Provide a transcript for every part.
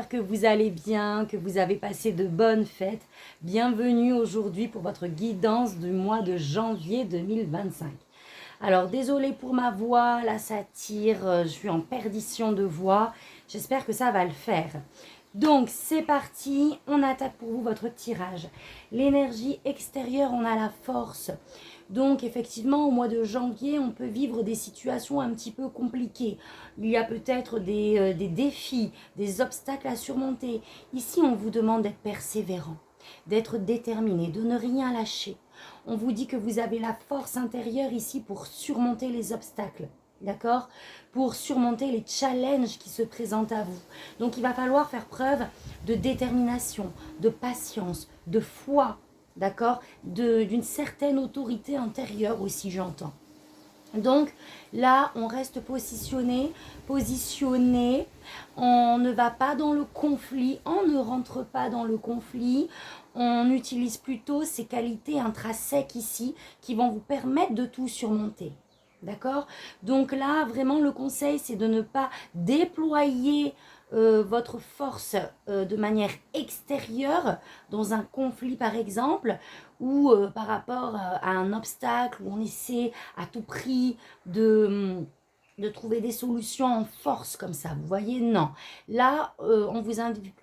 j'espère que vous allez bien, que vous avez passé de bonnes fêtes. Bienvenue aujourd'hui pour votre guidance du mois de janvier 2025. Alors, désolée pour ma voix, là ça tire, je suis en perdition de voix. J'espère que ça va le faire. Donc, c'est parti, on attaque pour vous votre tirage. L'énergie extérieure, on a la force. Donc, effectivement, au mois de janvier, on peut vivre des situations un petit peu compliquées. Il y a peut-être des défis, des obstacles à surmonter. Ici, on vous demande d'être persévérant, d'être déterminé, de ne rien lâcher. On vous dit que vous avez la force intérieure ici pour surmonter les obstacles. D'accord? Pour surmonter les challenges qui se présentent à vous. Donc, il va falloir faire preuve de détermination, de patience, de foi, d'accord? D'une certaine autorité intérieure aussi, j'entends. Donc, là, on reste positionné, on ne va pas dans le conflit, on ne rentre pas dans le conflit, on utilise plutôt ces qualités intrinsèques ici qui vont vous permettre de tout surmonter. D'accord? Donc là, vraiment, le conseil, c'est de ne pas déployer votre force de manière extérieure dans un conflit, par exemple, ou par rapport à un obstacle où on essaie à tout prix de trouver des solutions en force comme ça. Vous voyez? Non. Là, on vous invite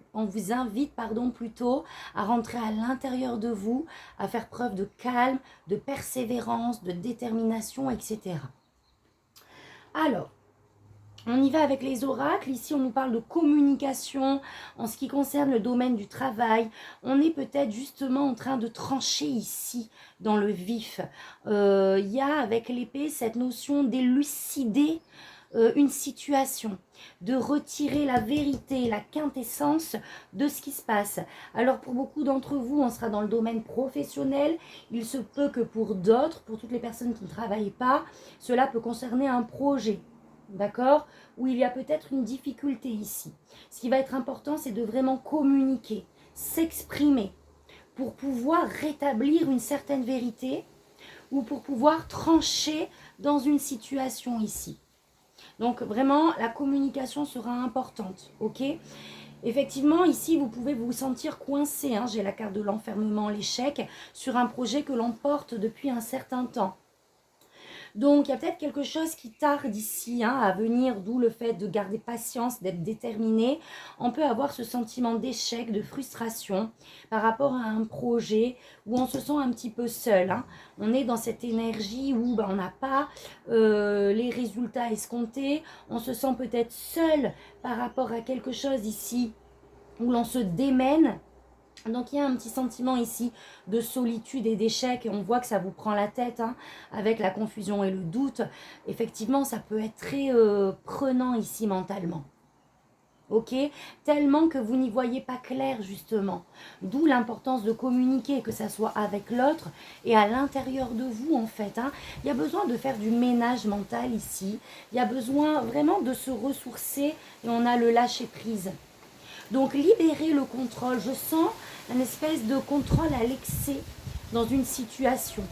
plutôt à rentrer à l'intérieur de vous, à faire preuve de calme, de persévérance, de détermination, etc. Alors, on y va avec les oracles. Ici, on nous parle de communication en ce qui concerne le domaine du travail. On est peut-être justement en train de trancher ici dans le vif. Il y a avec l'épée cette notion d'élucider une situation, de retirer la vérité, la quintessence de ce qui se passe. Alors pour beaucoup d'entre vous, on sera dans le domaine professionnel. Il se peut que pour d'autres, pour toutes les personnes qui ne travaillent pas, cela peut concerner un projet. D'accord? Où il y a peut-être une difficulté ici. Ce qui va être important, c'est de vraiment communiquer, s'exprimer pour pouvoir rétablir une certaine vérité ou pour pouvoir trancher dans une situation ici. Donc vraiment, la communication sera importante, ok? Effectivement, ici, vous pouvez vous sentir coincé. Hein, j'ai la carte de l'enfermement, l'échec, sur un projet que l'on porte depuis un certain temps. Donc, il y a peut-être quelque chose qui tarde ici à venir, d'où le fait de garder patience, d'être déterminé. On peut avoir ce sentiment d'échec, de frustration par rapport à un projet où on se sent un petit peu seul. Hein. On est dans cette énergie où on n'a pas les résultats escomptés. On se sent peut-être seul par rapport à quelque chose ici où l'on se démène. Donc il y a un petit sentiment ici de solitude et d'échec et on voit que ça vous prend la tête avec la confusion et le doute. Effectivement, ça peut être très prenant ici mentalement. Ok? Tellement que vous n'y voyez pas clair justement. D'où l'importance de communiquer, que ça soit avec l'autre et à l'intérieur de vous en fait. Il y a besoin de faire du ménage mental ici. Il y a besoin vraiment de se ressourcer et on a le lâcher prise. Donc libérer le contrôle. Je sens une espèce de contrôle à l'excès dans une situation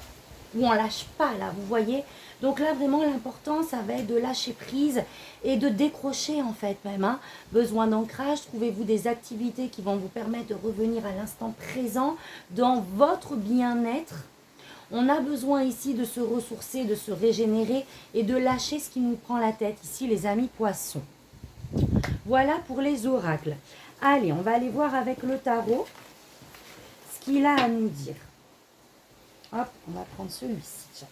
où on lâche pas là, vous voyez. Donc là vraiment l'important ça va être de lâcher prise et de décrocher en fait même. Besoin d'ancrage, trouvez-vous des activités qui vont vous permettre de revenir à l'instant présent dans votre bien-être. On a besoin ici de se ressourcer, de se régénérer et de lâcher ce qui nous prend la tête ici les amis poissons. Voilà pour les oracles. Allez, on va aller voir avec le tarot ce qu'il a à nous dire. Hop, on va prendre celui-ci.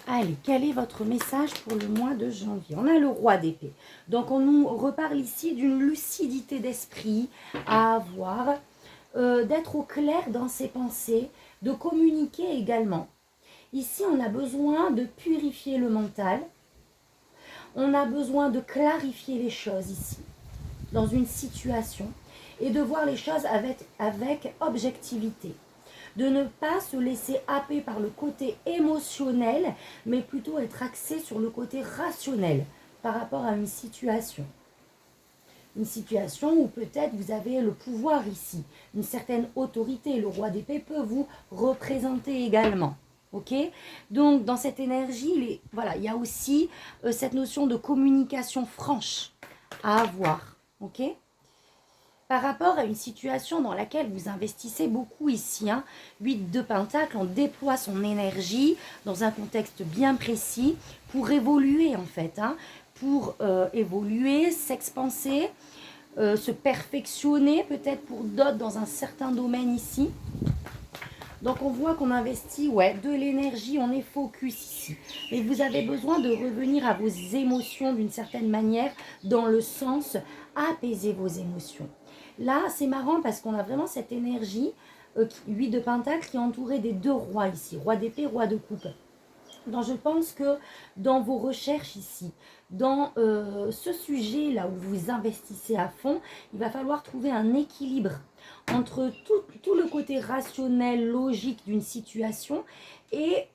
Allez, quel est votre message pour le mois de janvier? On a le roi d'épée. Donc, on nous reparle ici d'une lucidité d'esprit à avoir, d'être au clair dans ses pensées, de communiquer également. Ici, on a besoin de purifier le mental. On a besoin de clarifier les choses ici, dans une situation, et de voir les choses avec objectivité. De ne pas se laisser happer par le côté émotionnel, mais plutôt être axé sur le côté rationnel par rapport à une situation. Une situation où peut-être vous avez le pouvoir ici, une certaine autorité. Le roi d'épée peut vous représenter également. Ok? Donc, dans cette énergie, il y a aussi cette notion de communication franche à avoir. ok? Par rapport à une situation dans laquelle vous investissez beaucoup ici, hein, 8 de Pentacle, on déploie son énergie dans un contexte bien précis pour évoluer en fait, hein, pour évoluer, s'expanser, se perfectionner peut-être pour d'autres dans un certain domaine ici. Donc on voit qu'on investit de l'énergie, on est focus ici. Mais vous avez besoin de revenir à vos émotions d'une certaine manière, dans le sens apaiser vos émotions. Là, c'est marrant parce qu'on a vraiment cette énergie, 8 de Pentacle, qui est entourée des 2 rois ici, roi d'épée, roi de coupe. Donc je pense que dans vos recherches ici, dans ce sujet-là où vous investissez à fond, il va falloir trouver un équilibre entre tout le côté rationnel, logique d'une situation et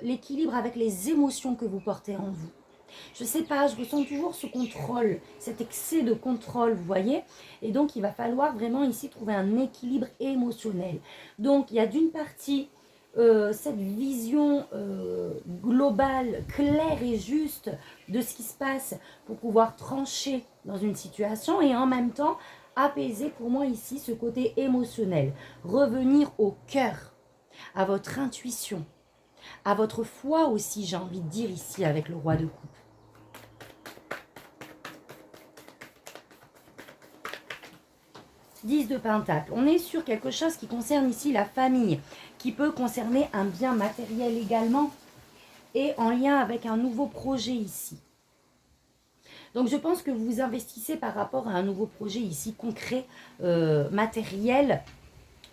l'équilibre avec les émotions que vous portez en vous. Je ne sais pas, je ressens toujours ce contrôle, cet excès de contrôle, vous voyez. Et donc, il va falloir vraiment ici trouver un équilibre émotionnel. Donc, il y a d'une partie cette vision globale, claire et juste de ce qui se passe pour pouvoir trancher dans une situation et en même temps apaiser pour moi ici ce côté émotionnel. Revenir au cœur, à votre intuition, à votre foi aussi, j'ai envie de dire ici avec le roi de coupe. De Pentacle. On est sur quelque chose qui concerne ici la famille, qui peut concerner un bien matériel également, et en lien avec un nouveau projet ici. Donc je pense que vous investissez par rapport à un nouveau projet ici, concret, matériel,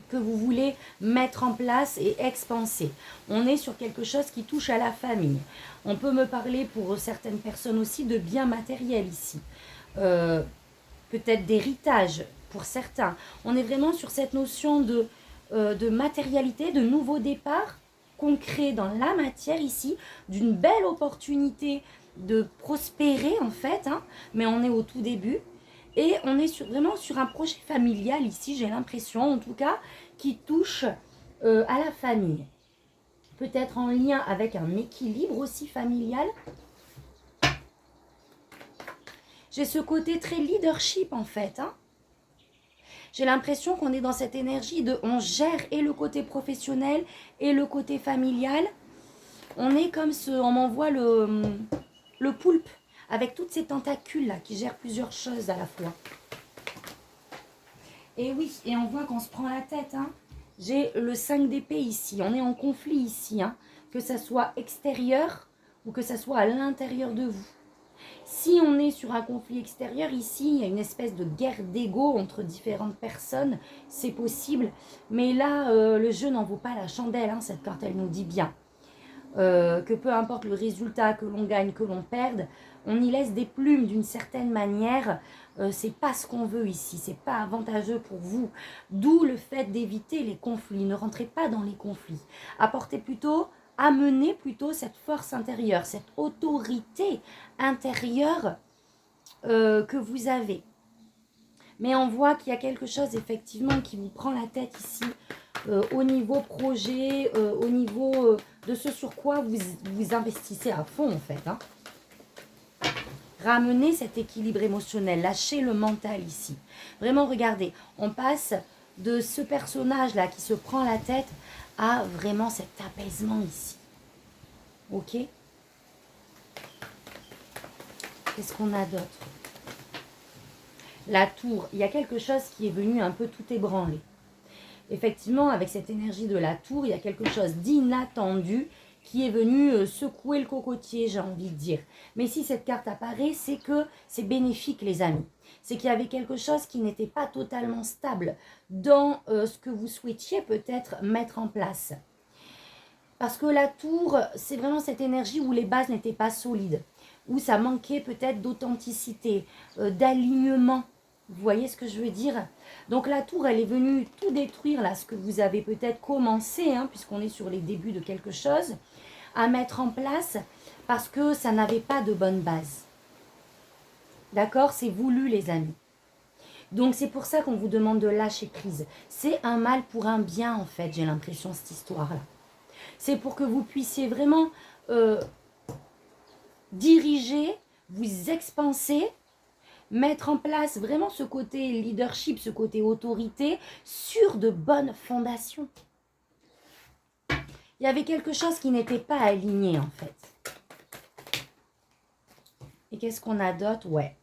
que vous voulez mettre en place et expanser. On est sur quelque chose qui touche à la famille. On peut me parler pour certaines personnes aussi de biens matériels ici. Peut-être d'héritage pour certains. On est vraiment sur cette notion de matérialité, de nouveau départ concret dans la matière ici, d'une belle opportunité de prospérer en fait, hein, mais on est au tout début. Et on est vraiment sur un projet familial ici, j'ai l'impression en tout cas, qui touche à la famille. Peut-être en lien avec un équilibre aussi familial. J'ai ce côté très leadership en fait. Hein. J'ai l'impression qu'on est dans cette énergie de on gère et le côté professionnel et le côté familial. On est comme on m'envoie le poulpe avec toutes ces tentacules là qui gèrent plusieurs choses à la fois. Et oui, et on voit qu'on se prend la tête. Hein. J'ai le 5 d'épée ici. On est en conflit ici. Hein. Que ça soit extérieur ou que ça soit à l'intérieur de vous. Si on est sur un conflit extérieur, ici, il y a une espèce de guerre d'ego entre différentes personnes. C'est possible. Mais là, le jeu n'en vaut pas la chandelle. Hein, cette carte, elle nous dit bien. Que peu importe le résultat, que l'on gagne, que l'on perde, on y laisse des plumes d'une certaine manière. C'est pas ce qu'on veut ici, c'est pas avantageux pour vous. D'où le fait d'éviter les conflits. Ne rentrez pas dans les conflits. Amenez plutôt cette force intérieure, cette autorité intérieure que vous avez. Mais on voit qu'il y a quelque chose effectivement qui vous prend la tête ici, au niveau projet, au niveau de ce sur quoi vous investissez à fond en fait. Hein. Ramenez cet équilibre émotionnel, lâchez le mental ici. Vraiment, regardez, on passe de ce personnage-là qui se prend la tête à vraiment cet apaisement ici. Ok? Qu'est-ce qu'on a d'autre? La tour, il y a quelque chose qui est venu un peu tout ébranler. Effectivement, avec cette énergie de la tour, il y a quelque chose d'inattendu qui est venu secouer le cocotier, j'ai envie de dire. Mais si cette carte apparaît, c'est que c'est bénéfique, les amis. C'est qu'il y avait quelque chose qui n'était pas totalement stable dans ce que vous souhaitiez peut-être mettre en place. Parce que la tour, c'est vraiment cette énergie où les bases n'étaient pas solides, où ça manquait peut-être d'authenticité, d'alignement. Vous voyez ce que je veux dire? Donc la tour, elle est venue tout détruire, là, ce que vous avez peut-être commencé, hein, puisqu'on est sur les débuts de quelque chose, à mettre en place, parce que ça n'avait pas de bonne base. D'accord? C'est voulu, les amis. Donc c'est pour ça qu'on vous demande de lâcher prise. C'est un mal pour un bien, en fait, j'ai l'impression, cette histoire-là. C'est pour que vous puissiez vraiment diriger, vous expanser, mettre en place vraiment ce côté leadership, ce côté autorité sur de bonnes fondations. Il y avait quelque chose qui n'était pas aligné en fait. Et qu'est-ce qu'on a d'autre? Ouais,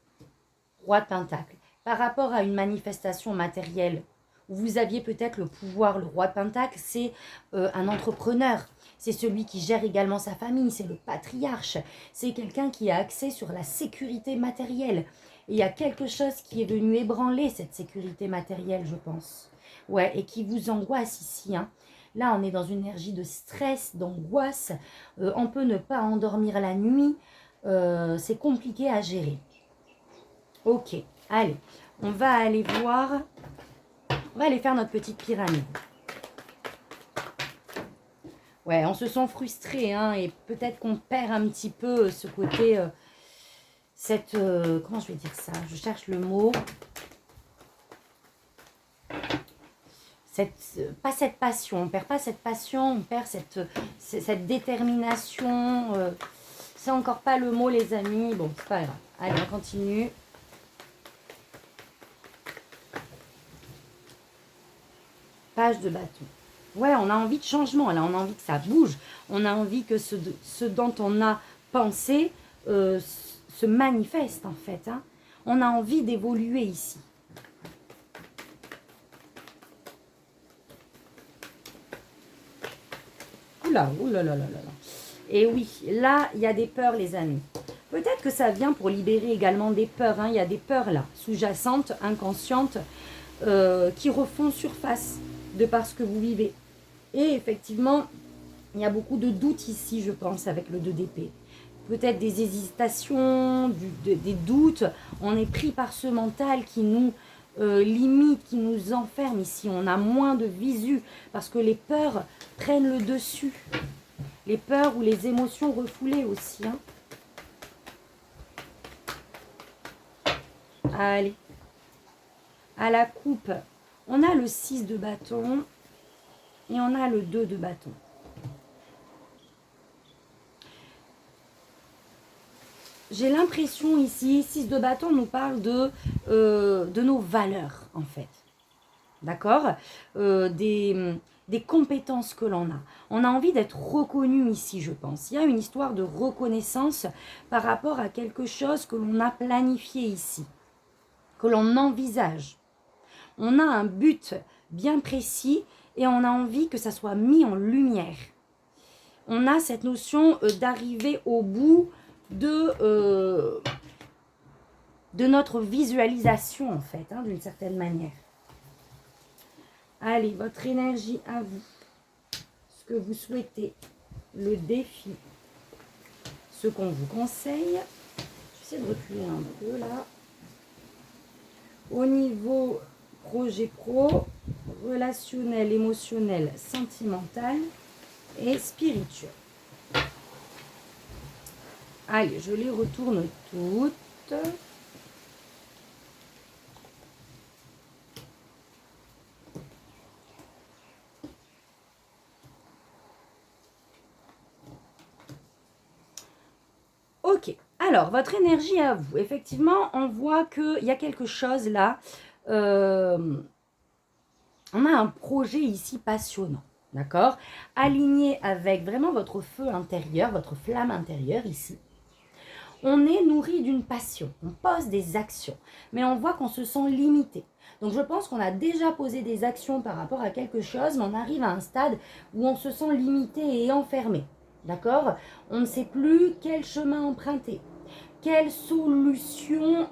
Roi de Pentacle. Par rapport à une manifestation matérielle, où vous aviez peut-être le pouvoir, le Roi de Pentacle, c'est un entrepreneur. C'est celui qui gère également sa famille, c'est le patriarche. C'est quelqu'un qui a accès sur la sécurité matérielle. Et il y a quelque chose qui est venu ébranler cette sécurité matérielle, je pense. Ouais, et qui vous angoisse ici, hein. Là, on est dans une énergie de stress, d'angoisse. On peut ne pas endormir la nuit. C'est compliqué à gérer. Ok, allez, on va aller voir. On va aller faire notre petite pyramide. Ouais, on se sent frustré, hein, et peut-être qu'on perd un petit peu ce côté, comment je vais dire ça? Je cherche le mot. Pas cette passion, on perd pas cette passion, on perd cette détermination. C'est encore pas le mot, les amis. Bon, c'est pas grave. Allez, on continue. Page de bâton. Ouais, on a envie de changement, là, on a envie que ça bouge. On a envie que ce dont on a pensé se manifeste, en fait. Hein. On a envie d'évoluer ici. Oula, oula, là, là, là, là. Et oui, là, il y a des peurs, les amis. Peut-être que ça vient pour libérer également des peurs. Hein. Il y a des peurs, là, sous-jacentes, inconscientes, qui refont surface de par ce que vous vivez. Et effectivement, il y a beaucoup de doutes ici, je pense, avec le 2 d'épée. Peut-être des hésitations, des doutes. On est pris par ce mental qui nous limite, qui nous enferme ici. On a moins de visu parce que les peurs prennent le dessus. Les peurs ou les émotions refoulées aussi. Hein. Allez. À la coupe, on a le 6 de bâton et on a le 2 de bâton. J'ai l'impression ici, 6 de bâton nous parle de nos valeurs, en fait. D'accord des compétences que l'on a. On a envie d'être reconnu ici, je pense. Il y a une histoire de reconnaissance par rapport à quelque chose que l'on a planifié ici, que l'on envisage. On a un but bien précis et on a envie que ça soit mis en lumière. On a cette notion d'arriver au bout de notre visualisation, en fait, hein, d'une certaine manière. Allez, votre énergie à vous, ce que vous souhaitez, le défi, ce qu'on vous conseille. Je vais essayer de reculer un peu là. Au niveau projet pro, relationnel, émotionnel, sentimental et spirituel. Allez, je les retourne toutes. Ok, alors, votre énergie à vous. Effectivement, on voit qu'il y a quelque chose là. On a un projet ici passionnant, d'accord? Aligné avec vraiment votre feu intérieur, votre flamme intérieure ici. On est nourri d'une passion, on pose des actions, mais on voit qu'on se sent limité. Donc je pense qu'on a déjà posé des actions par rapport à quelque chose, mais on arrive à un stade où on se sent limité et enfermé. D'accord? On ne sait plus quel chemin emprunter, quelle solution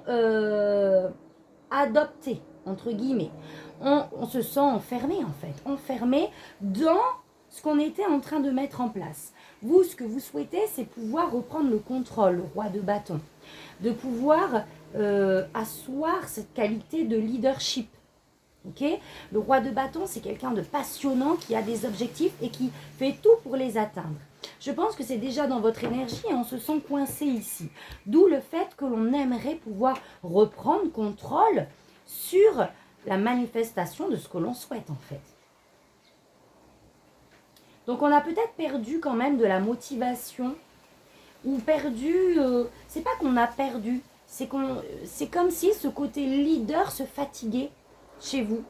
adopter, entre guillemets. On se sent enfermé en fait, enfermé dans ce qu'on était en train de mettre en place. Vous, ce que vous souhaitez, c'est pouvoir reprendre le contrôle, le roi de bâton, de pouvoir asseoir cette qualité de leadership. Okay, le roi de bâton, c'est quelqu'un de passionnant qui a des objectifs et qui fait tout pour les atteindre. Je pense que c'est déjà dans votre énergie et on se sent coincé ici. D'où le fait que l'on aimerait pouvoir reprendre contrôle sur la manifestation de ce que l'on souhaite en fait. Donc on a peut-être perdu quand même de la motivation ou perdu, c'est pas qu'on a perdu, C'est comme si ce côté leader se fatiguait chez vous.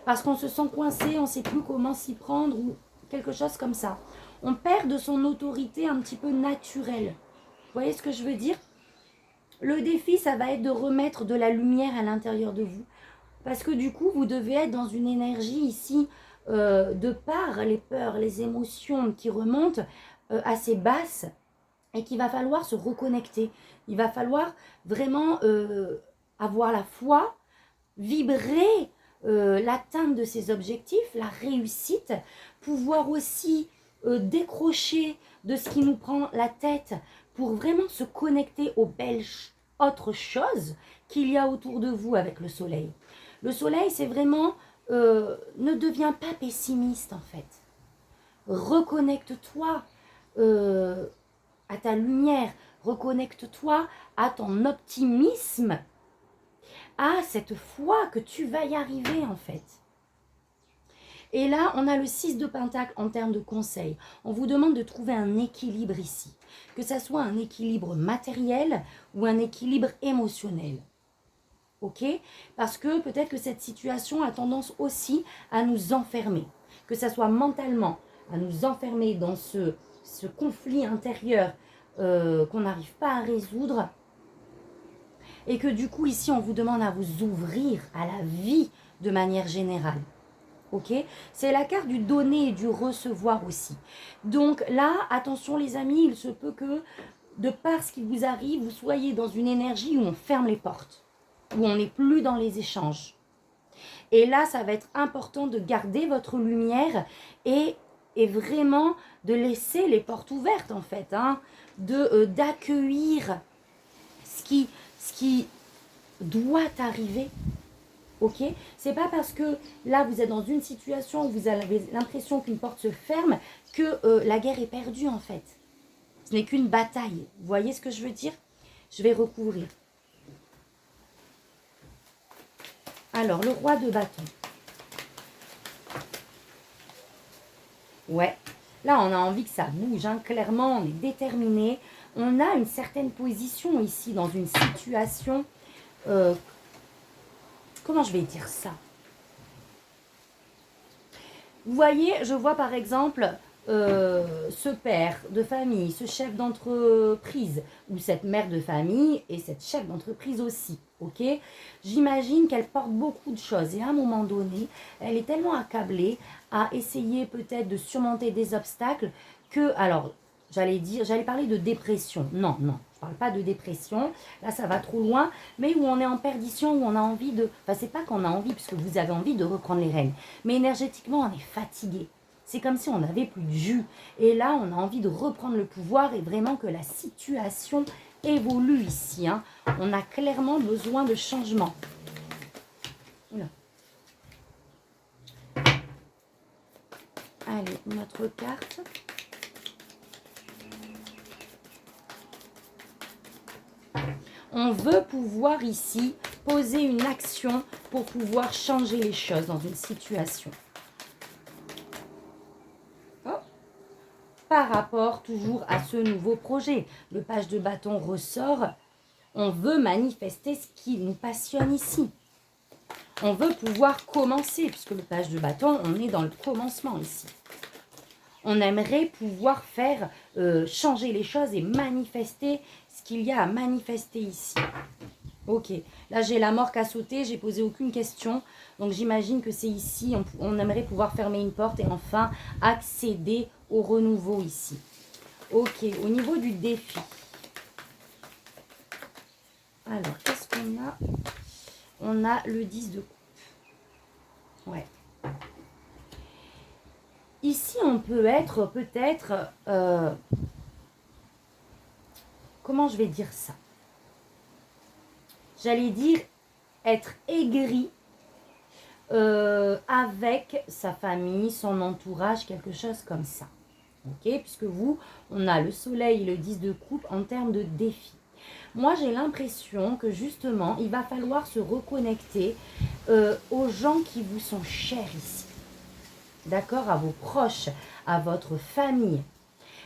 Parce qu'on se sent coincé, on ne sait plus comment s'y prendre ou quelque chose comme ça. On perd de son autorité un petit peu naturelle. Vous voyez ce que je veux dire? Le défi, ça va être de remettre de la lumière à l'intérieur de vous. Parce que du coup, vous devez être dans une énergie ici, de par les peurs, les émotions qui remontent assez basses, et qu'il va falloir se reconnecter. Il va falloir vraiment avoir la foi, vibrer l'atteinte de ses objectifs, la réussite, pouvoir aussi décrocher de ce qui nous prend la tête pour vraiment se connecter aux belles autres choses qu'il y a autour de vous avec le soleil. Le soleil, c'est vraiment, ne deviens pas pessimiste en fait. Reconnecte-toi à ta lumière, reconnecte-toi à ton optimisme, à cette foi que tu vas y arriver en fait. Et là, on a le 6 de Pentacle en termes de conseils. On vous demande de trouver un équilibre ici. Que ça soit un équilibre matériel ou un équilibre émotionnel. Ok? Parce que peut-être que cette situation a tendance aussi à nous enfermer. Que ça soit mentalement, à nous enfermer dans ce conflit intérieur qu'on n'arrive pas à résoudre. Et que du coup, ici, on vous demande à vous ouvrir à la vie de manière générale. Ok, c'est la carte du donner et du recevoir aussi. Donc là, attention les amis, il se peut que de par ce qui vous arrive, vous soyez dans une énergie où on ferme les portes, où on n'est plus dans les échanges. Et là, ça va être important de garder votre lumière et vraiment de laisser les portes ouvertes en fait, hein, d'accueillir ce qui doit arriver. Ok, c'est pas parce que là vous êtes dans une situation où vous avez l'impression qu'une porte se ferme que la guerre est perdue en fait. Ce n'est qu'une bataille. Vous voyez ce que je veux dire? Je vais recouvrir. Alors, le roi de bâton. Ouais, là on a envie que ça bouge, hein. Clairement on est déterminé. On a une certaine position ici dans une situation... comment je vais dire ça? Vous voyez, je vois par exemple ce père de famille, ce chef d'entreprise, ou cette mère de famille et cette chef d'entreprise aussi, ok? J'imagine qu'elle porte beaucoup de choses et à un moment donné, elle est tellement accablée à essayer peut-être de surmonter des obstacles que, alors, j'allais parler de dépression. Non, je ne parle pas de dépression. Là, ça va trop loin. Mais où on est en perdition, où on a envie de... Enfin, c'est pas qu'on a envie, puisque vous avez envie de reprendre les rênes. Mais énergétiquement, on est fatigué. C'est comme si on n'avait plus de jus. Et là, on a envie de reprendre le pouvoir et vraiment que la situation évolue ici, hein. On a clairement besoin de changement. Oula. Allez, notre carte... On veut pouvoir ici poser une action pour pouvoir changer les choses dans une situation. Oh. Par rapport toujours à ce nouveau projet. Le page de bâton ressort. On veut manifester ce qui nous passionne ici. On veut pouvoir commencer, puisque le page de bâton, on est dans le commencement ici. On aimerait pouvoir faire changer les choses et manifester ce qu'il y a à manifester ici. Ok, là j'ai la mort qu'à sauter, j'ai posé aucune question. Donc j'imagine que c'est ici, on aimerait pouvoir fermer une porte et enfin accéder au renouveau ici. Ok, au niveau du défi. Alors, qu'est-ce qu'on a? On a le 10 de coupe. Ouais. Ici, on peut être peut-être... comment je vais dire ça? J'allais dire être aigri avec sa famille, son entourage, quelque chose comme ça. Ok? Puisque vous, on a le soleil et le 10 de coupe en termes de défi. Moi, j'ai l'impression que justement, il va falloir se reconnecter aux gens qui vous sont chers ici. D'accord? À vos proches, à votre famille.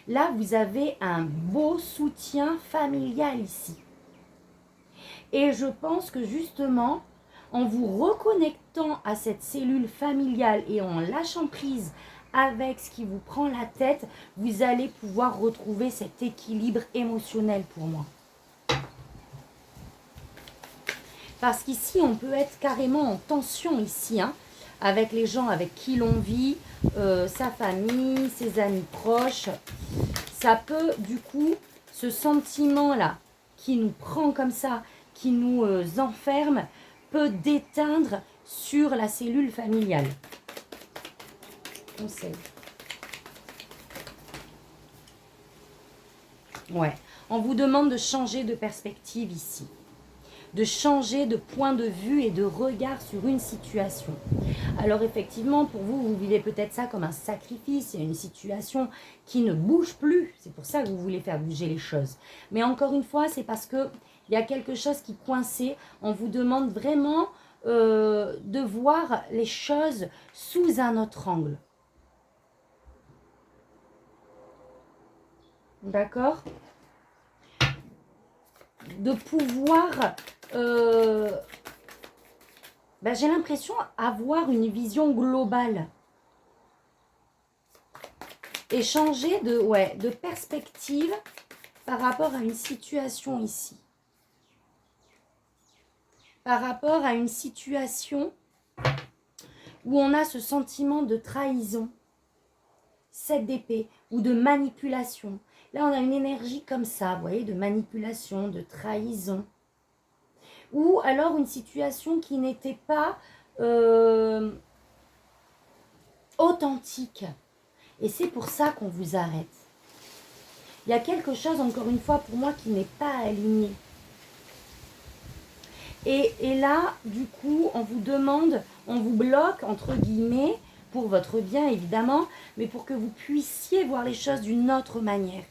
Là, vous avez un beau soutien familial ici. Et je pense que justement, en vous reconnectant à cette cellule familiale et en lâchant prise avec ce qui vous prend la tête, vous allez pouvoir retrouver cet équilibre émotionnel pour moi. Parce qu'ici, on peut être carrément en tension ici, hein, avec les gens avec qui l'on vit, sa famille, ses amis proches. Ça peut, du coup, ce sentiment-là qui nous prend comme ça, qui nous enferme, peut déteindre sur la cellule familiale. Conseil. Ouais. On vous demande de changer de perspective ici. De changer de point de vue et de regard sur une situation. Alors effectivement, pour vous, vous vivez peut-être ça comme un sacrifice, il y a une situation qui ne bouge plus, c'est pour ça que vous voulez faire bouger les choses. Mais encore une fois, c'est parce qu'il y a quelque chose qui est coincé, on vous demande vraiment de voir les choses sous un autre angle. D'accord ? De pouvoir... j'ai l'impression avoir une vision globale. Et changer de perspective par rapport à une situation ici. Par rapport à une situation où on a ce sentiment de trahison, 7 d'épée, ou de manipulation. Là, on a une énergie comme ça, vous voyez, de manipulation, de trahison. Ou alors une situation qui n'était pas authentique. Et c'est pour ça qu'on vous arrête. Il y a quelque chose, encore une fois, pour moi, qui n'est pas aligné. Et là, du coup, on vous demande, on vous bloque, entre guillemets, pour votre bien, évidemment, mais pour que vous puissiez voir les choses d'une autre manière.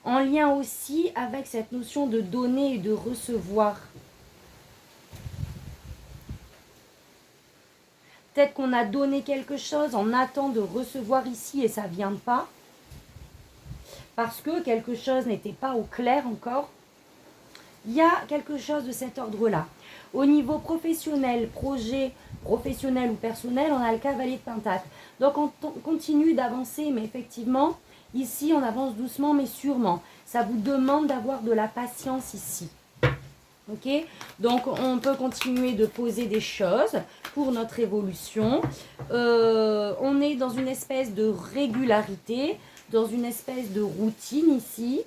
En lien aussi avec cette notion de donner et de recevoir. Peut-être qu'on a donné quelque chose en attendant de recevoir ici et ça ne vient pas. Parce que quelque chose n'était pas au clair encore. Il y a quelque chose de cet ordre-là. Au niveau professionnel, projet professionnel ou personnel, on a le cavalier de Pentacle. Donc on continue d'avancer, mais effectivement, ici on avance doucement mais sûrement. Ça vous demande d'avoir de la patience ici. Ok, donc on peut continuer de poser des choses pour notre évolution. On est dans une espèce de régularité, dans une espèce de routine ici,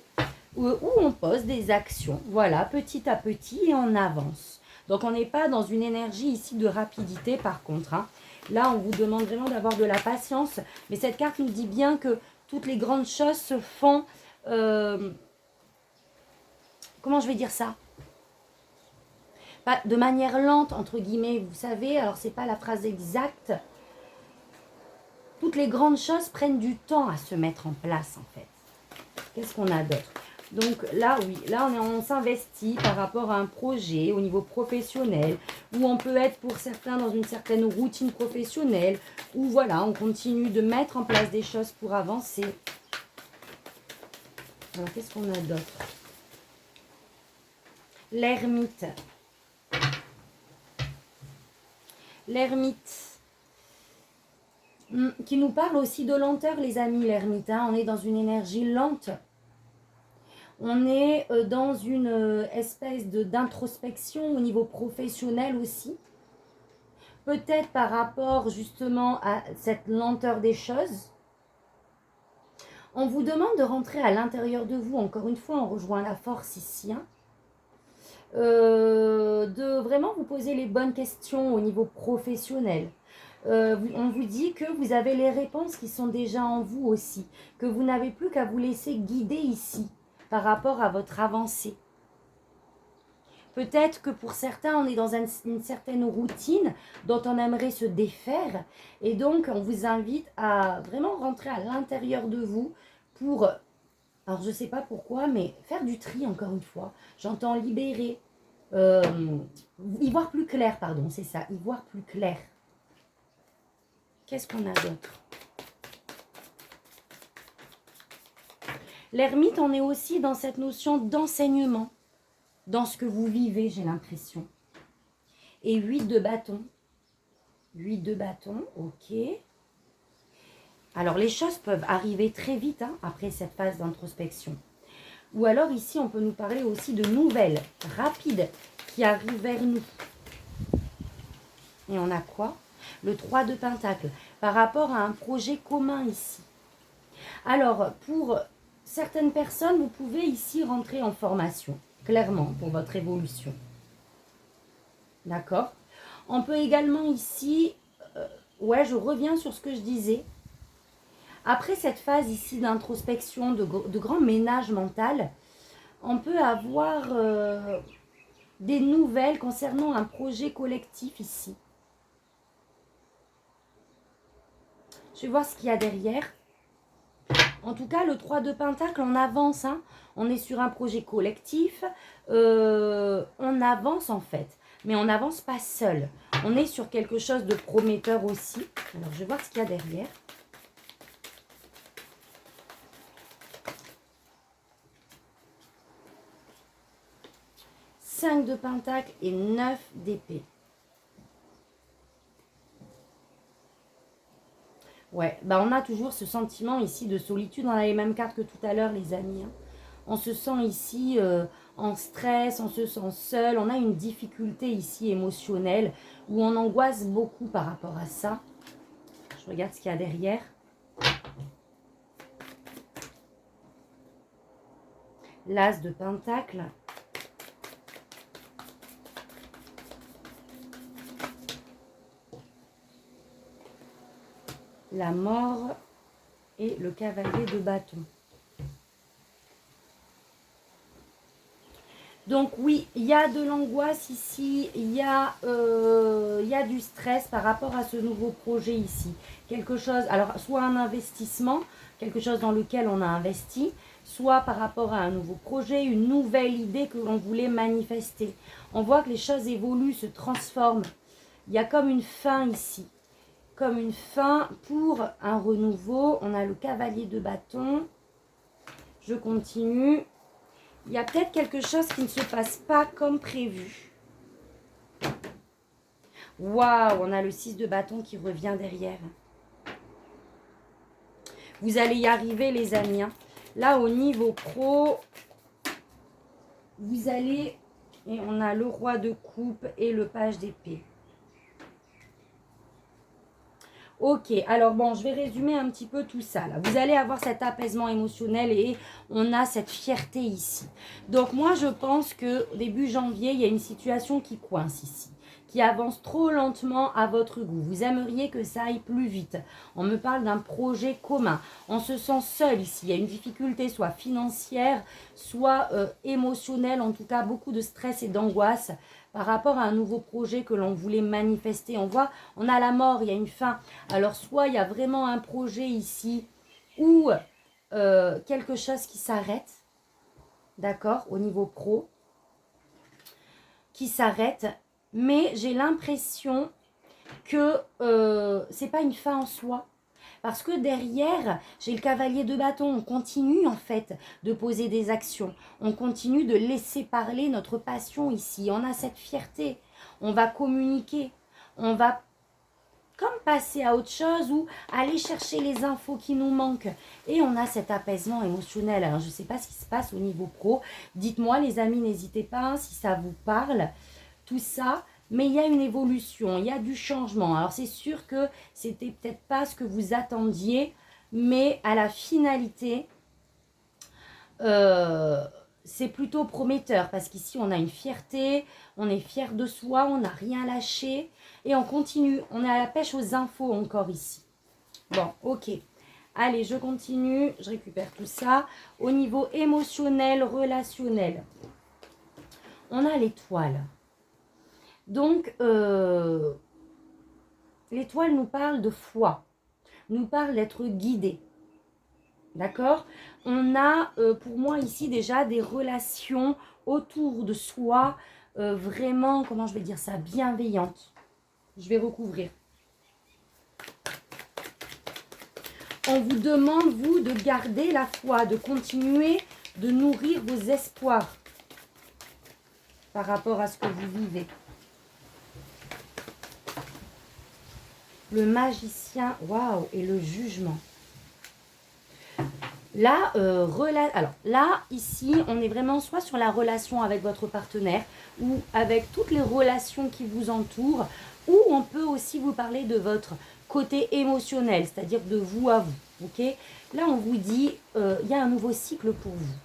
où on pose des actions, voilà, petit à petit et on avance. Donc on n'est pas dans une énergie ici de rapidité par contre. Hein. Là, on vous demande vraiment d'avoir de la patience, mais cette carte nous dit bien que toutes les grandes choses se font... comment je vais dire ça ? Pas de manière lente, entre guillemets, vous savez, alors c'est pas la phrase exacte. Toutes les grandes choses prennent du temps à se mettre en place, en fait. Qu'est-ce qu'on a d'autre ? Donc là, oui, là on s'investit par rapport à un projet au niveau professionnel, où on peut être pour certains dans une certaine routine professionnelle, où voilà, on continue de mettre en place des choses pour avancer. Alors, qu'est-ce qu'on a d'autre ? L'ermite. L'ermite, qui nous parle aussi de lenteur, les amis, l'ermite. Hein. On est dans une énergie lente. On est dans une espèce d'introspection au niveau professionnel aussi. Peut-être par rapport justement à cette lenteur des choses. On vous demande de rentrer à l'intérieur de vous. Encore une fois, on rejoint la force ici. Hein. De vraiment vous poser les bonnes questions au niveau professionnel. On vous dit que vous avez les réponses qui sont déjà en vous aussi, que vous n'avez plus qu'à vous laisser guider ici par rapport à votre avancée. Peut-être que pour certains, on est dans une certaine routine dont on aimerait se défaire et donc on vous invite à vraiment rentrer à l'intérieur de vous pour... Alors, je ne sais pas pourquoi, mais faire du tri, encore une fois. J'entends libérer. Y voir plus clair, pardon, c'est ça. Y voir plus clair. Qu'est-ce qu'on a d'autre ? L'ermite, on est aussi dans cette notion d'enseignement, dans ce que vous vivez, j'ai l'impression. Et 8 de bâton. 8 de bâton, ok. Alors, les choses peuvent arriver très vite après cette phase d'introspection. Ou alors, ici, on peut nous parler aussi de nouvelles, rapides, qui arrivent vers nous. Et on a quoi? Le 3 de Pentacle, par rapport à un projet commun ici. Alors, pour certaines personnes, vous pouvez ici rentrer en formation, clairement, pour votre évolution. D'accord? On peut également ici, ouais, je reviens sur ce que je disais. Après cette phase ici d'introspection, de grand ménage mental, on peut avoir des nouvelles concernant un projet collectif ici. Je vais voir ce qu'il y a derrière. En tout cas, le 3 de Pentacle, on avance. Hein. On est sur un projet collectif. On avance en fait. Mais on n'avance pas seul. On est sur quelque chose de prometteur aussi. Alors, je vais voir ce qu'il y a derrière. « 5 de Pentacle et 9 d'épée. Ouais, bah on a toujours ce sentiment ici de solitude. On a les mêmes cartes que tout à l'heure, les amis. Hein. On se sent ici en stress, on se sent seul. On a une difficulté ici émotionnelle où on angoisse beaucoup par rapport à ça. Je regarde ce qu'il y a derrière. L'As de Pentacle. La mort et le cavalier de bâton. Donc oui, il y a de l'angoisse ici, il y a du stress par rapport à ce nouveau projet ici. Quelque chose, alors soit un investissement, quelque chose dans lequel on a investi, soit par rapport à un nouveau projet, une nouvelle idée que l'on voulait manifester. On voit que les choses évoluent, se transforment. Il y a comme une fin ici. Comme une fin pour un renouveau. On a le cavalier de bâton. Je continue. Il y a peut-être quelque chose qui ne se passe pas comme prévu. Waouh, on a le 6 de bâton qui revient derrière. Vous allez y arriver les amis. Hein. Là au niveau pro, vous allez... Et on a le roi de coupe et le page d'épée. Ok, alors bon, je vais résumer un petit peu tout ça. Là. Vous allez avoir cet apaisement émotionnel et on a cette fierté ici. Donc moi, je pense que début janvier, il y a une situation qui coince ici, qui avance trop lentement à votre goût. Vous aimeriez que ça aille plus vite. On me parle d'un projet commun. On se sent seul ici. Il y a une difficulté soit financière, soit émotionnelle. En tout cas, beaucoup de stress et d'angoisse par rapport à un nouveau projet que l'on voulait manifester. On voit, on a la mort, il y a une fin. Alors, soit il y a vraiment un projet ici ou quelque chose qui s'arrête, d'accord, au niveau pro, qui s'arrête, mais j'ai l'impression que c'est pas une fin en soi. Parce que derrière, j'ai le cavalier de bâton. On continue en fait de poser des actions. On continue de laisser parler notre passion ici. On a cette fierté. On va communiquer. On va comme passer à autre chose ou aller chercher les infos qui nous manquent. Et on a cet apaisement émotionnel. Alors, je ne sais pas ce qui se passe au niveau pro. Dites-moi les amis, n'hésitez pas hein, si ça vous parle. Tout ça. Mais il y a une évolution, il y a du changement. Alors c'est sûr que c'était peut-être pas ce que vous attendiez, mais à la finalité, c'est plutôt prometteur. Parce qu'ici, on a une fierté, on est fier de soi, on n'a rien lâché. Et on continue, on est à la pêche aux infos encore ici. Bon, ok. Allez, je continue, je récupère tout ça. Au niveau émotionnel, relationnel, on a l'étoile. Donc, l'étoile nous parle de foi, nous parle d'être guidé. D'accord? On a, pour moi ici déjà, des relations autour de soi, vraiment, comment je vais dire ça, bienveillantes. Je vais recouvrir. on vous demande, vous, de garder la foi, de continuer de nourrir vos espoirs par rapport à ce que vous vivez. Le magicien, waouh, et le jugement. Là, alors là, ici, on est vraiment soit sur la relation avec votre partenaire ou avec toutes les relations qui vous entourent, ou on peut aussi vous parler de votre côté émotionnel, c'est-à-dire de vous à vous. Ok? Là, on vous dit, il y a un nouveau cycle pour vous.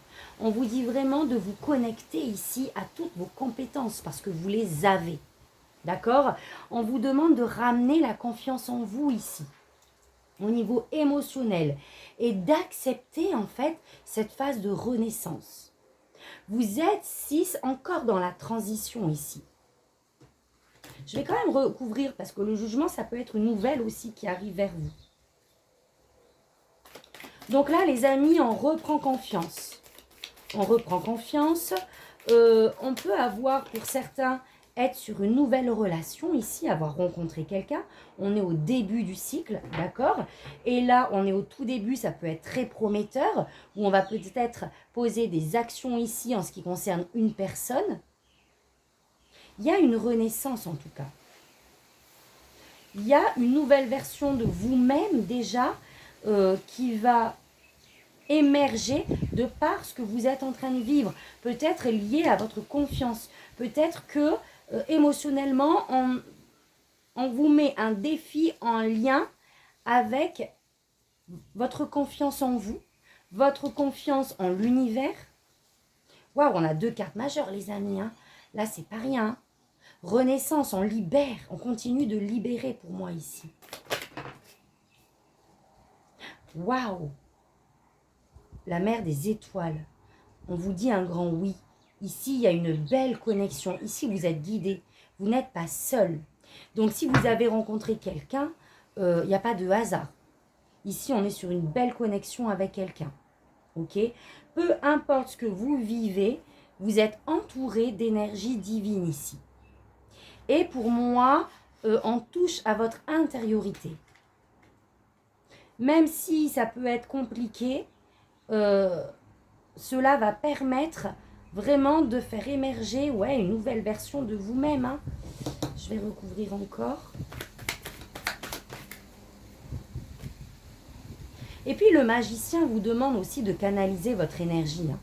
On vous dit vraiment de vous connecter ici à toutes vos compétences parce que vous les avez. D'accord? On vous demande de ramener la confiance en vous ici, au niveau émotionnel, et d'accepter en fait cette phase de renaissance. Vous êtes 6 encore dans la transition ici. Je vais quand même recouvrir parce que le jugement, ça peut être une nouvelle aussi qui arrive vers vous. Donc là, les amis, on reprend confiance. On reprend confiance. On peut avoir pour certains être sur une nouvelle relation ici, avoir rencontré quelqu'un. On est au début du cycle, d'accord? Et là, on est au tout début, ça peut être très prometteur, où on va peut-être poser des actions ici en ce qui concerne une personne. Il y a une renaissance en tout cas. Il y a une nouvelle version de vous-même déjà qui va émerger de par ce que vous êtes en train de vivre. Peut-être lié à votre confiance. Peut-être que émotionnellement, on vous met un défi en lien avec votre confiance en vous, votre confiance en l'univers. Waouh, on a 2 cartes majeures, les amis. Hein. Là, c'est pas rien. Hein. Renaissance, on libère, on continue de libérer pour moi ici. Waouh! La mer des étoiles. On vous dit un grand oui. Ici, il y a une belle connexion. Ici, vous êtes guidé. Vous n'êtes pas seul. Donc, si vous avez rencontré quelqu'un, il n'y a pas de hasard. Ici, on est sur une belle connexion avec quelqu'un. Ok? Peu importe ce que vous vivez, vous êtes entouré d'énergie divine ici. Et pour moi, on touche à votre intériorité. Même si ça peut être compliqué, cela va permettre vraiment de faire émerger une nouvelle version de vous-même. Hein. Je vais recouvrir encore. Et puis le magicien vous demande aussi de canaliser votre énergie. Hein.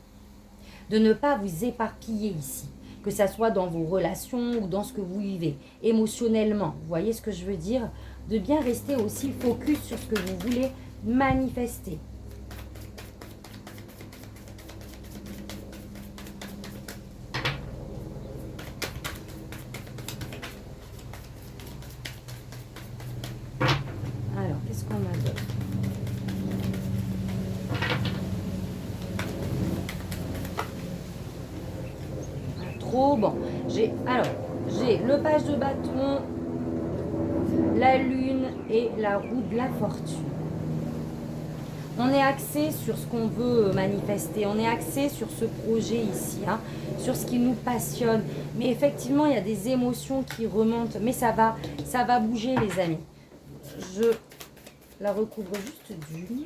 De ne pas vous éparpiller ici. Que ça soit dans vos relations ou dans ce que vous vivez. Émotionnellement, vous voyez ce que je veux dire? De bien rester aussi focus sur ce que vous voulez manifester. Alors, qu'est-ce qu'on a d'autre? Trop bon. J'ai le page de bâton, la lune et la roue de la fortune. On est axé sur ce qu'on veut manifester, on est axé sur ce projet ici, hein, sur ce qui nous passionne. Mais effectivement, il y a des émotions qui remontent, mais ça va bouger les amis. Je la recouvre juste d'une.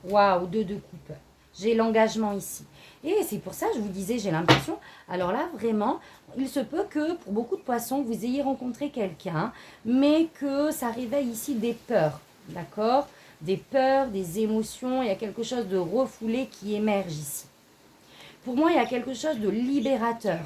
Waouh, 2 de coupe. J'ai l'engagement ici. Et c'est pour ça que je vous disais, j'ai l'impression, alors là, vraiment, il se peut que pour beaucoup de poissons, vous ayez rencontré quelqu'un, mais que ça réveille ici des peurs, d'accord? Des peurs, des émotions, il y a quelque chose de refoulé qui émerge ici. Pour moi, il y a quelque chose de libérateur.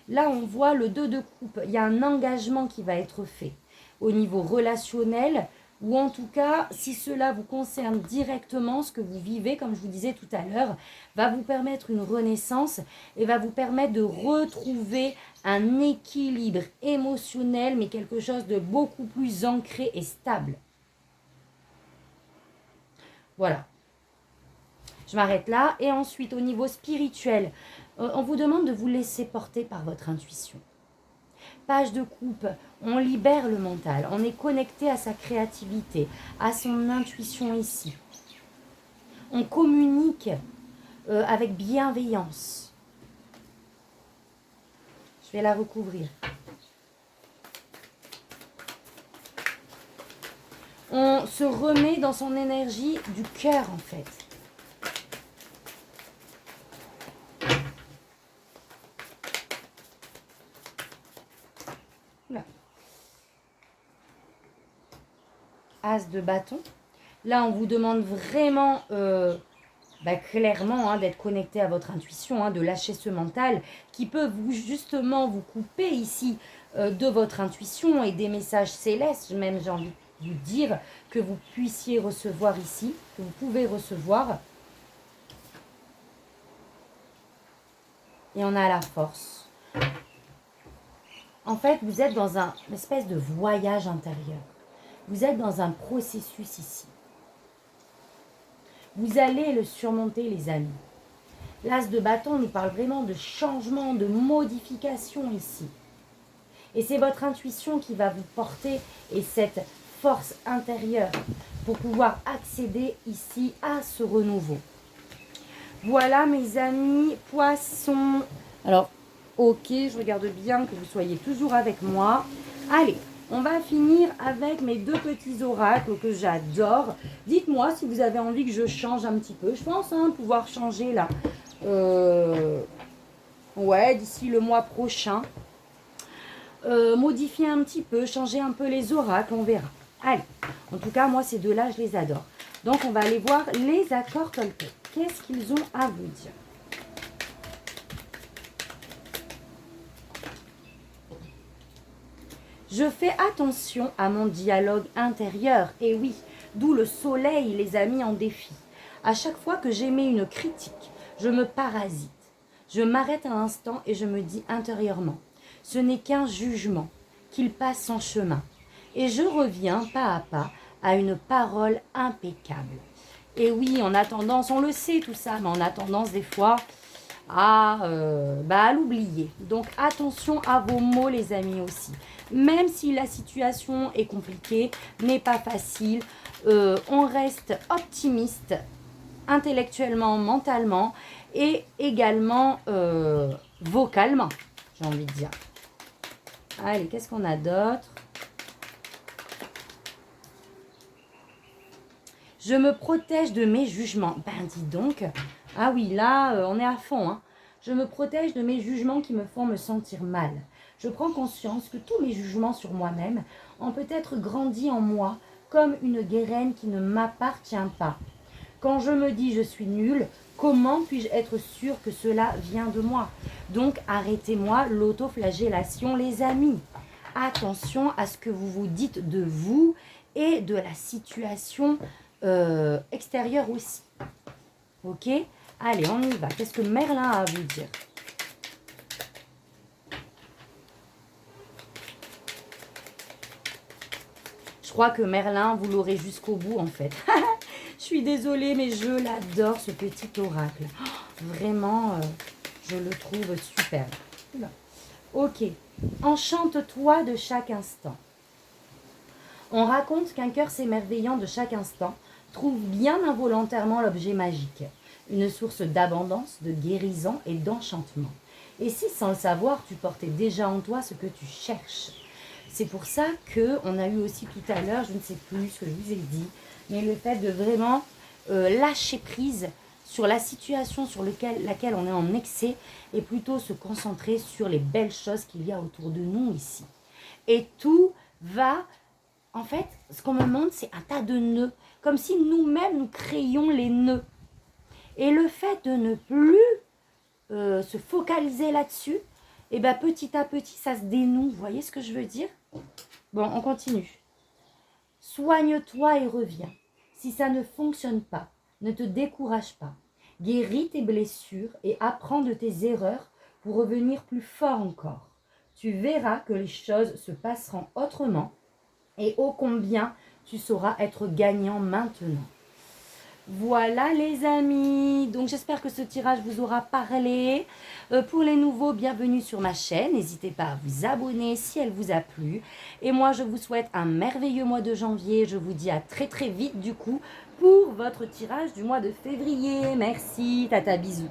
Là, on voit le 2 de coupe, il y a un engagement qui va être fait au niveau relationnel, ou en tout cas, si cela vous concerne directement, ce que vous vivez, comme je vous disais tout à l'heure, va vous permettre une renaissance et va vous permettre de retrouver un équilibre émotionnel, mais quelque chose de beaucoup plus ancré et stable. Voilà. Je m'arrête là. Et ensuite, au niveau spirituel, on vous demande de vous laisser porter par votre intuition. Page de coupe, on libère le mental, on est connecté à sa créativité, à son intuition ici. On communique avec bienveillance. Je vais la recouvrir. On se remet dans son énergie du cœur, en fait. Là. As de bâton. Là, on vous demande vraiment, clairement, d'être connecté à votre intuition, de lâcher ce mental qui peut justement vous couper ici de votre intuition et des messages célestes, même j'ai envie de vous dire, que vous puissiez recevoir ici, que vous pouvez recevoir. Et on a la force. En fait, vous êtes dans une espèce de voyage intérieur. Vous êtes dans un processus ici. Vous allez le surmonter, les amis. L'as de bâton nous parle vraiment de changement, de modification ici. Et c'est votre intuition qui va vous porter et cette force intérieure pour pouvoir accéder ici à ce renouveau. Voilà, mes amis, poissons. Alors, ok, je regarde bien que vous soyez toujours avec moi. Allez, on va finir avec mes deux petits oracles que j'adore. Dites-moi si vous avez envie que je change un petit peu. Je pense pouvoir changer là. Ouais, d'ici le mois prochain. Modifier un petit peu, changer un peu les oracles, on verra. Allez, en tout cas, moi, ces deux-là, je les adore. Donc, on va aller voir les accords Toltec. Qu'est-ce qu'ils ont à vous dire? Je fais attention à mon dialogue intérieur. Et oui, d'où le soleil les a mis en défi. À chaque fois que j'émets une critique, je me parasite. Je m'arrête un instant et je me dis intérieurement, ce n'est qu'un jugement, qu'il passe son chemin. Et je reviens pas à pas à une parole impeccable. Et oui, on a tendance, on le sait tout ça, mais on a tendance des fois à l'oublier. Donc attention à vos mots, les amis, aussi. Même si la situation est compliquée, n'est pas facile, on reste optimiste intellectuellement, mentalement et également vocalement, j'ai envie de dire. Allez, qu'est-ce qu'on a d'autre? Je me protège de mes jugements. Ben, dis donc. Ah oui, là, on est à fond. Je me protège de mes jugements qui me font me sentir mal. Je prends conscience que tous mes jugements sur moi-même ont peut-être grandi en moi comme une graine qui ne m'appartient pas. Quand je me dis je suis nulle, comment puis-je être sûre que cela vient de moi? Donc, arrêtez-moi l'autoflagellation, les amis. Attention à ce que vous vous dites de vous et de la situation extérieure aussi. Ok? Allez, on y va. Qu'est-ce que Merlin a à vous dire? Je crois que Merlin, vous l'aurez jusqu'au bout, en fait. Je suis désolée, mais je l'adore, ce petit oracle. Oh, vraiment, je le trouve super. Ok. Enchante-toi de chaque instant. On raconte qu'un cœur s'émerveillant de chaque instant trouve bien involontairement l'objet magique, une source d'abondance, de guérison et d'enchantement. Et si, sans le savoir, tu portais déjà en toi ce que tu cherches? C'est pour ça qu'on a eu aussi tout à l'heure, je ne sais plus ce que je vous ai dit, mais le fait de vraiment lâcher prise sur la situation sur laquelle on est en excès et plutôt se concentrer sur les belles choses qu'il y a autour de nous ici. Et tout va... En fait, ce qu'on me montre, c'est un tas de nœuds, comme si nous-mêmes, nous créions les nœuds. Et le fait de ne plus se focaliser là-dessus, et ben petit à petit, ça se dénoue. Vous voyez ce que je veux dire? Bon, on continue. Soigne-toi et reviens. Si ça ne fonctionne pas, ne te décourage pas. Guéris tes blessures et apprends de tes erreurs pour revenir plus fort encore. Tu verras que les choses se passeront autrement et ô combien tu sauras être gagnant maintenant. Voilà les amis, donc j'espère que ce tirage vous aura parlé. Pour les nouveaux, bienvenue sur ma chaîne. N'hésitez pas à vous abonner si elle vous a plu. Et moi, je vous souhaite un merveilleux mois de janvier. Je vous dis à très très vite du coup pour votre tirage du mois de février. Merci, tata, bisous.